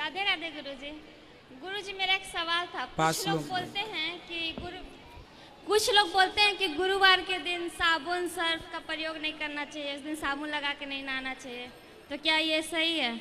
राधे राधे गुरुजी। गुरुजी मेरा एक सवाल था। कुछ लोग बोलते हैं कि गुरुवार के दिन साबुन सर्फ का प्रयोग नहीं करना चाहिए, इस दिन साबुन लगा के नहीं नहाना चाहिए, तो क्या ये सही है?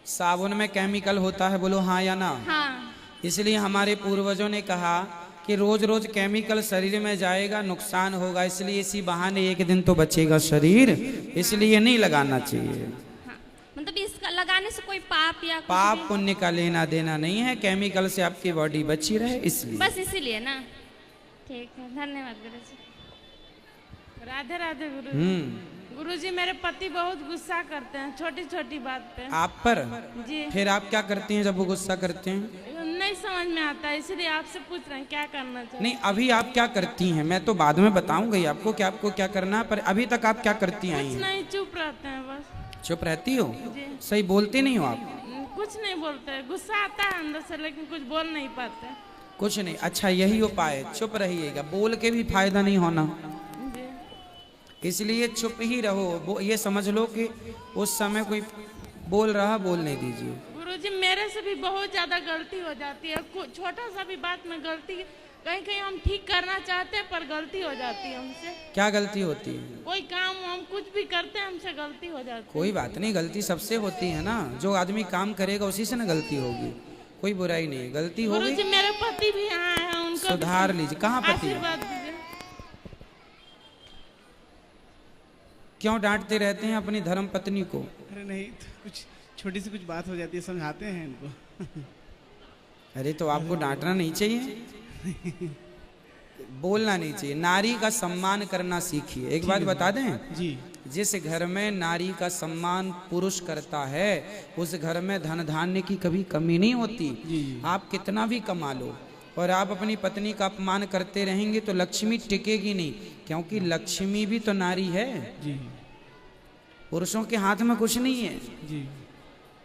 साबुन में केमिकल होता है, बोलो हाँ या ना? हाँ। इसलिए हमारे पूर्वजों ने कहा कि रोज रोज केमिकल शरीर में जाएगा, नुकसान होगा, इसलिए इसी बहाने एक दिन तो बचेगा शरीर, इसलिए नहीं लगाना चाहिए। हाँ, मतलब इसका लगाने से कोई पाप या कुछ पाप भी? पुण्य का लेना देना नहीं है, केमिकल से आपकी बॉडी बची रहे इसलिए। बस इसीलिए ना। ठीक है, धन्यवाद गुरुजी। राधे राधे गुरुजी। गुरुजी मेरे पति बहुत गुस्सा करते हैं छोटी छोटी बात पे। आप पर? जी। फिर आप क्या करती हैं जब वो गुस्सा करते हैं? नहीं समझ में आता, इसलिए आपसे पूछ रहे हैं क्या करना चाहिए। नहीं, अभी आप क्या करती हैं? मैं तो बाद में बताऊंगा आपको कि आपको क्या करना है, पर अभी तक आप क्या करती आई कुछ हैं? नहीं, चुप रहते हैं बस। चुप रहती हो? जी। सही बोलती नहीं हो आप? कुछ नहीं बोलते, गुस्सा आता है अंदर से लेकिन कुछ बोल नहीं पाते। कुछ नहीं। अच्छा, यही उपाय है, चुप रहिएगा, बोल के भी फायदा नहीं होना, जी। इसलिए चुप ही रहो। ये समझ लो कि उस समय कोई बोल रहा, बोलने दीजिए। गुरुजी मेरे से भी बहुत ज्यादा गलती हो जाती है, छोटा सा भी बात में गलती, कहीं कहीं हम ठीक करना चाहते हैं पर गलती हो जाती है हमसे। क्या गलती होती है? कोई काम हम कुछ भी करते हैं हमसे गलती हो जाती है। कोई बात नहीं, गलती सबसे होती है ना, जो आदमी काम करेगा उसी से ना गलती होगी, कोई बुराई नहीं है, गलती होगी। गुरुजी मेरे पति भी यहाँ हैं, उनको सुधार लीजिए। कहाँ पति है? आशीर्वाद दीजिए। क्यों डांटते रहते हैं अपनी धर्म पत्नी को? अरे नहीं, तो कुछ छोटी सी कुछ बात हो जाती है, समझाते हैं इनको। अरे तो आपको डांटना नहीं चाहिए, बोलना नहीं चाहिए, नारी का सम्मान करना सीखिए। एक बात बता दें जी। जिस घर में नारी का सम्मान पुरुष करता है उस घर में धन धान्य की कभी कमी नहीं होती। जी। आप कितना भी कमा लो और आप अपनी पत्नी का अपमान करते रहेंगे तो लक्ष्मी टिकेगी नहीं, क्योंकि लक्ष्मी भी तो नारी है। जी। पुरुषों के हाथ में कुछ नहीं है, जी।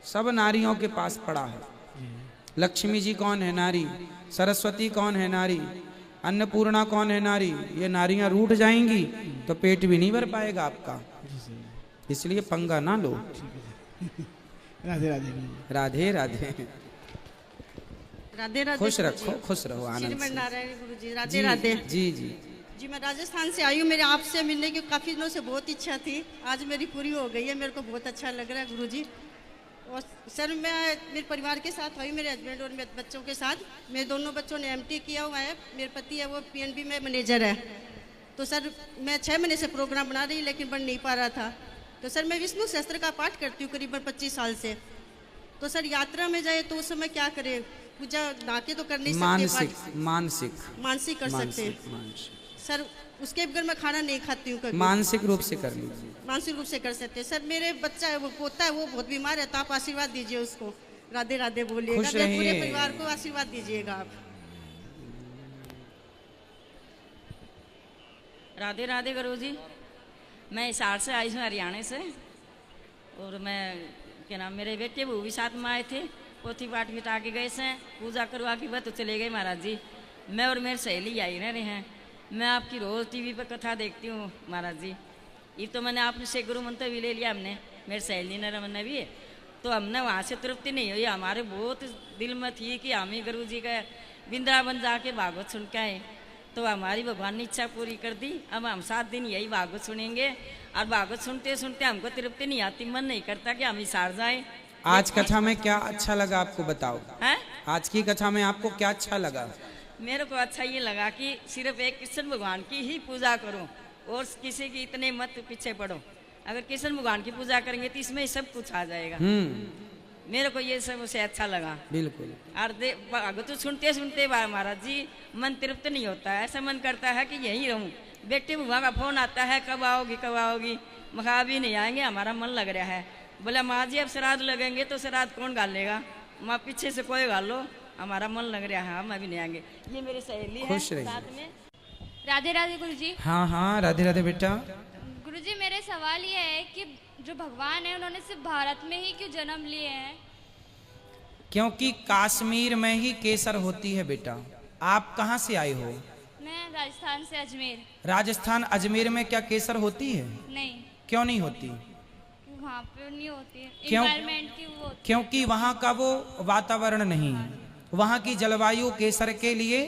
सब नारियों के पास पड़ा है। लक्ष्मी जी कौन है? नारी। सरस्वती कौन है? नारी। अन्नपूर्णा कौन है? नारी। ये नारियां रूठ जाएंगी तो पेट भी नहीं भर पाएगा आपका, इसलिए पंगा ना लो। राधे राधे। राधे राधे। राधे राधे। खुश रखो, खुश रहो, आनंद श्रीमन से। नारायण गुरुजी। जी राधे राधे। जी जी। जी मैं राजस्थान से आई हूँ, मेरे आपसे मिलने की काफ़ी दिनों से बहुत इच्छा थी, आज मेरी पूरी हो गई है, मेरे को बहुत अच्छा लग रहा है गुरुजी। और सर मैं मेरे परिवार के साथ आई, मेरे हस्बैंड और मेरे बच्चों के साथ। मेरे दोनों बच्चों ने एमटी किया हुआ है, मेरे पति है वो पीएनबी में मैनेजर है। तो सर मैं 6 महीने से प्रोग्राम बना रही लेकिन बन नहीं पा रहा था। तो सर मैं विष्णु सहस्त्र का पाठ करती हूँ करीबन 25 साल से। तो सर यात्रा में जाए तो उस समय क्या करें? पूजा नाके तो कर नहीं सकते, मानसिक कर सकते हैं सर। उसके बगैर मैं खाना नहीं खाती हूँ कभी। मानसिक रूप से कर लीजिए। मानसिक रूप से कर सकते हैं सर। मेरे बच्चा है वो पोता है, वो बहुत बीमार है, तो आप आशीर्वाद दीजिए उसको। राधे राधे बोलिएगा, खुश मेरे पूरे रहिए। परिवार को आशीर्वाद दीजिएगा आप। राधे राधे गुरुजी। मैं हिसार से आई हूँ, हरियाणा से, और मैं क्या नाम मेरे बेटे वो भी साथ में आए थे। पोथी पाठ मिटा के गए से, पूजा करवा के बाद तो चले गए महाराज जी। मैं और मेरी सहेली आई रह रहे हैं। मैं आपकी रोज़ टीवी पर कथा देखती हूँ महाराज जी। ये तो मैंने आपने से गुरु मंत्र भी ले लिया हमने, मेरी सहेली ने रमन ने भी। तो हमने वहाँ से तृप्ति नहीं हुई, हमारे बहुत दिल में थी कि हम ही गुरु जी का वृंदावन जाके भागवत सुन के आए। तो हमारी भगवान ने इच्छा पूरी कर दी। अब हम 7 दिन यही भागवत सुनेंगे, और भागवत सुनते सुनते हमको तृप्ति नहीं आती, मन नहीं करता कि हम हिसार जाए। आज कथा में क्या अच्छा लगा आपको बताओ? है आज की कथा में आपको क्या अच्छा लगा? मेरे को अच्छा ये लगा कि सिर्फ एक कृष्ण भगवान की ही पूजा करो और किसी की इतने मत पीछे पड़ो। अगर कृष्ण भगवान की पूजा करेंगे तो इसमें सब कुछ आ जाएगा। मेरे को ये सबसे अच्छा लगा। बिल्कुल। और भागवत सुनते सुनते महाराज जी मन तृप्त नहीं होता है, ऐसा मन करता है कि यहीं रहूं। बेटे बुआ का फोन आता है, कब आओगी कब आओगी? मखा अभी नहीं आएंगे, हमारा मन लग रहा है। बोला माँ जी अब श्राद्ध लगेंगे तो श्राद्ध कौन गालेगा? माँ पीछे से कोई गाल लो, हमारा मन लग रहा है, हम अभी नहीं आएंगे। ये मेरी सहेली है खुश रहिए। साथ में। राधे राधे गुरुजी। हाँ हाँ, राधे राधे बेटा। गुरुजी मेरे सवाल ये है कि जो भगवान है उन्होंने सिर्फ भारत में ही क्यों जन्म लिए हैं? क्योंकि कश्मीर में ही केसर होती है बेटा। आप कहाँ से आए हो? मैं राजस्थान से, अजमेर। राजस्थान अजमेर में क्या केसर होती है? नहीं। क्यों नहीं होती? वहाँ पे नहीं होती है, क्यों? एनवायरनमेंट की वो होती क्योंकि वहाँ का वो वातावरण नहीं है, वहाँ की जलवायु केसर के लिए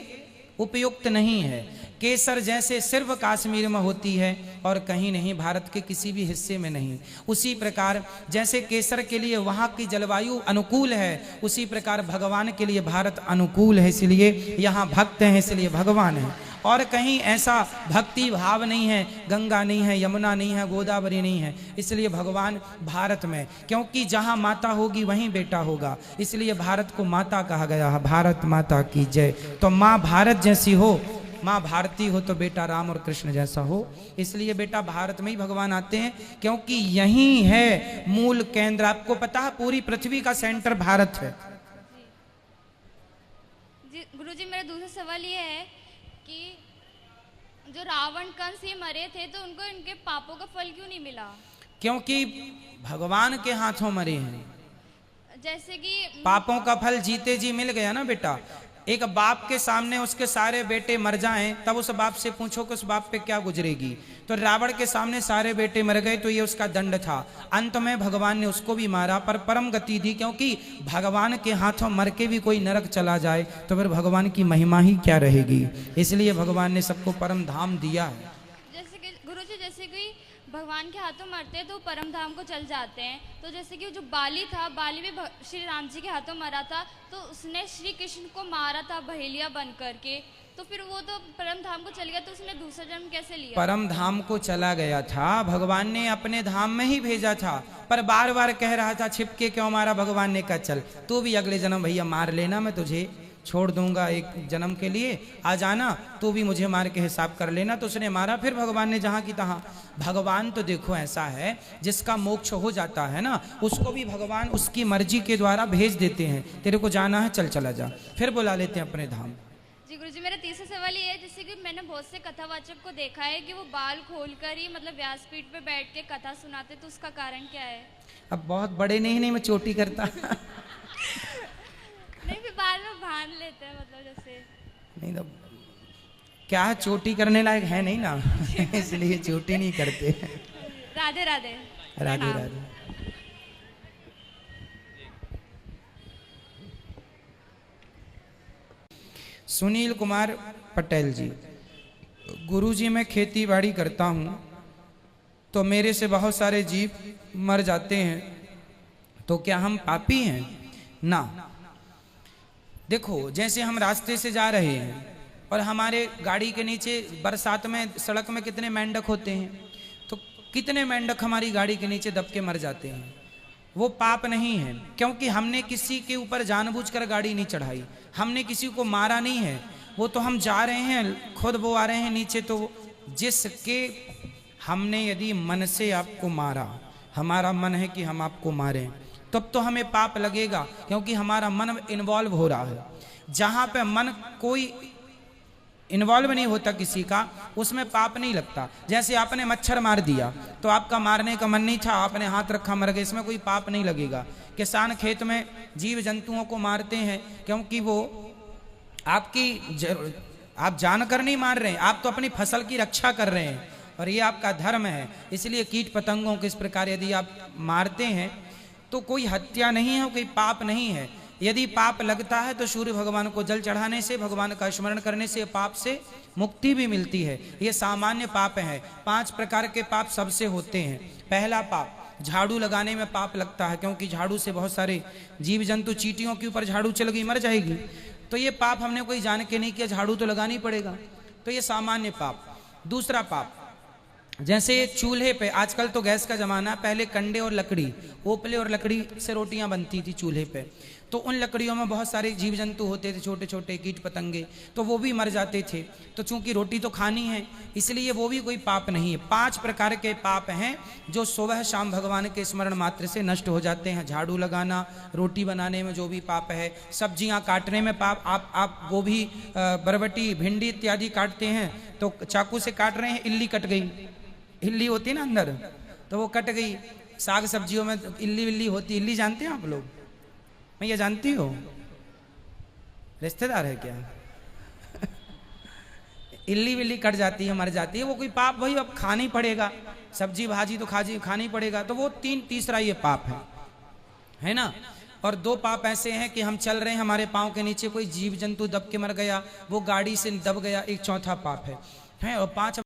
उपयुक्त नहीं है। केसर जैसे सिर्फ कश्मीर में होती है और कहीं नहीं, भारत के किसी भी हिस्से में नहीं, उसी प्रकार जैसे केसर के लिए वहाँ की जलवायु अनुकूल है, उसी प्रकार भगवान के लिए भारत अनुकूल है, इसलिए यहाँ भक्त हैं, इसलिए भगवान है। और कहीं ऐसा भक्ति भाव नहीं है, गंगा नहीं है, यमुना नहीं है, गोदावरी नहीं है, इसलिए भगवान भारत में, क्योंकि जहाँ माता होगी वहीं बेटा होगा, इसलिए भारत को माता कहा गया है। भारत माता की जय। तो माँ भारत जैसी हो, माँ भारती हो, तो बेटा राम और कृष्ण जैसा हो, इसलिए बेटा भारत में ही भगवान आते हैं, क्योंकि यही है मूल केंद्र। आपको पता है पूरी पृथ्वी का सेंटर भारत है। जी गुरुजी, मेरा दूसरा सवाल ये है कि जो रावण कंस ये मरे थे तो उनको इनके पापों का फल क्यों नहीं मिला? क्योंकि भगवान के हाथों मरे हैं। जैसे कि पापों का फल जीते जी मिल गया ना बेटा। एक बाप के सामने उसके सारे बेटे मर जाएं, तब उस बाप से पूछो कि उस बाप पे क्या गुजरेगी। तो रावण के सामने सारे बेटे मर गए, तो ये उसका दंड था। अंत में भगवान ने उसको भी मारा, पर परम गति दी, क्योंकि भगवान के हाथों मर के भी कोई नरक चला जाए तो फिर भगवान की महिमा ही क्या रहेगी। इसलिए भगवान ने सबको परम धाम दिया है। जैसे कि गुरुजी, जैसे कि भगवान के हाथों मरते हैं तो परम धाम को चल जाते हैं, तो जैसे कि जो बाली था, बाली भी श्री राम जी के हाथों मरा था, तो उसने श्री कृष्ण को मारा था बहेलिया बन करके, तो फिर वो तो परम धाम को चल गया, तो उसने दूसरा जन्म कैसे लिया? परम धाम को चला गया था, भगवान ने अपने धाम में ही भेजा था, पर बार बार कह रहा था छिपके क्यों मारा। भगवान ने कहा चल तू भी अगले जन्म भैया मार लेना, मैं तुझे छोड़ दूंगा एक जन्म के लिए, आ जाना तू भी मुझे मार के हिसाब कर लेना। तो उसने मारा, फिर भगवान ने जहाँ की तहाँ। भगवान तो देखो ऐसा है, जिसका मोक्ष हो जाता है ना, उसको भी भगवान उसकी मर्जी के द्वारा भेज देते हैं। तेरे को जाना है चल चला जा, फिर बुला लेते हैं अपने धाम। जी गुरुजी, मेरा तीसरा सवाल ये है, जैसे कि मैंने बहुत से कथावाचक को देखा है कि वो बाल खोलकर ही मतलब व्यासपीठ पे बैठ के कथा सुनाते, तो उसका कारण क्या है? अब बहुत बड़े नहीं मैं चोटी करता नहीं, फिर बाल में बांध लेते हैं, मतलब जैसे नहीं तो क्या है, चोटी करने लायक है नहीं ना इसलिए चोटी नहीं करते। राधे राधे। राधे प्रणाम। राधे। सुनील कुमार पटेल जी, गुरुजी मैं खेती बाड़ी करता हूँ तो मेरे से बहुत सारे जीव मर जाते हैं, तो क्या हम पापी हैं? ना। देखो जैसे हम रास्ते से जा रहे हैं और हमारे गाड़ी के नीचे बरसात में सड़क में कितने मेंढक होते हैं, तो कितने मेंढक हमारी गाड़ी के नीचे दब के मर जाते हैं। वो पाप नहीं है, क्योंकि हमने किसी के ऊपर जानबूझकर गाड़ी नहीं चढ़ाई, हमने किसी को मारा नहीं है। वो तो हम जा रहे हैं, खुद वो आ रहे हैं नीचे, तो जिसके हमने यदि मन से आपको मारा, हमारा मन है कि हम आपको मारें, तब तो हमें पाप लगेगा, क्योंकि हमारा मन इन्वॉल्व हो रहा है। जहाँ पे मन कोई इन्वॉल्व नहीं होता किसी का, उसमें पाप नहीं लगता। जैसे आपने मच्छर मार दिया तो आपका मारने का मन नहीं था, आपने हाथ रखा मर गए, इसमें कोई पाप नहीं लगेगा। किसान खेत में जीव जंतुओं को मारते हैं क्योंकि वो आप जानकर नहीं मार रहे हैं, आप तो अपनी फसल की रक्षा कर रहे हैं और ये आपका धर्म है। इसलिए कीट पतंगों के इस प्रकार यदि आप मारते हैं तो कोई हत्या नहीं है, कोई पाप नहीं है। यदि पाप लगता है तो सूर्य भगवान को जल चढ़ाने से, भगवान का स्मरण करने से पाप से मुक्ति भी मिलती है। ये सामान्य पाप है। 5 प्रकार के पाप सबसे होते हैं। पहला पाप झाड़ू लगाने में पाप लगता है, क्योंकि झाड़ू से बहुत सारे जीव जंतु, चींटियों के ऊपर झाड़ू चल गई मर जाएगी, तो ये पाप हमने कोई जान के नहीं किया, झाड़ू तो लगानी पड़ेगा, तो ये सामान्य पाप। दूसरा पाप जैसे चूल्हे पे, आजकल तो गैस का जमाना, पहले कंडे और लकड़ी, ओपले और लकड़ी से रोटियां बनती थी चूल्हे पे, तो उन लकड़ियों में बहुत सारे जीव जंतु होते थे, छोटे छोटे कीट पतंगे, तो वो भी मर जाते थे। तो चूंकि रोटी तो खानी है इसलिए वो भी कोई पाप नहीं है। 5 प्रकार के पाप हैं जो सुबह शाम भगवान के स्मरण मात्र से नष्ट हो जाते हैं। झाड़ू लगाना, रोटी बनाने में जो भी पाप है, सब्जियां काटने में पाप, आप गोभी, बरबटी, भिंडी इत्यादि काटते हैं तो चाकू से काट रहे हैं, इल्ली कट गई, इल्ली होती है ना अंदर, तो वो कट गई। साग सब्जियों में इल्ली विल्ली होती, इल्ली जानते हैं आप लोग? मैं ये जानती हो, रिश्तेदार है क्या? इल्ली विल्ली कट जाती है, मर जाती है, वो कोई पाप, वही अब खाना ही पड़ेगा, सब्जी भाजी तो खानी पड़ेगा, तो वो तीसरा ये पाप है ना। और 2 पाप ऐसे हैं कि हम चल रहे हैं, हमारे पाँव के नीचे कोई जीव जंतु दब के मर गया, वो गाड़ी से दब गया, एक चौथा पाप है। और 5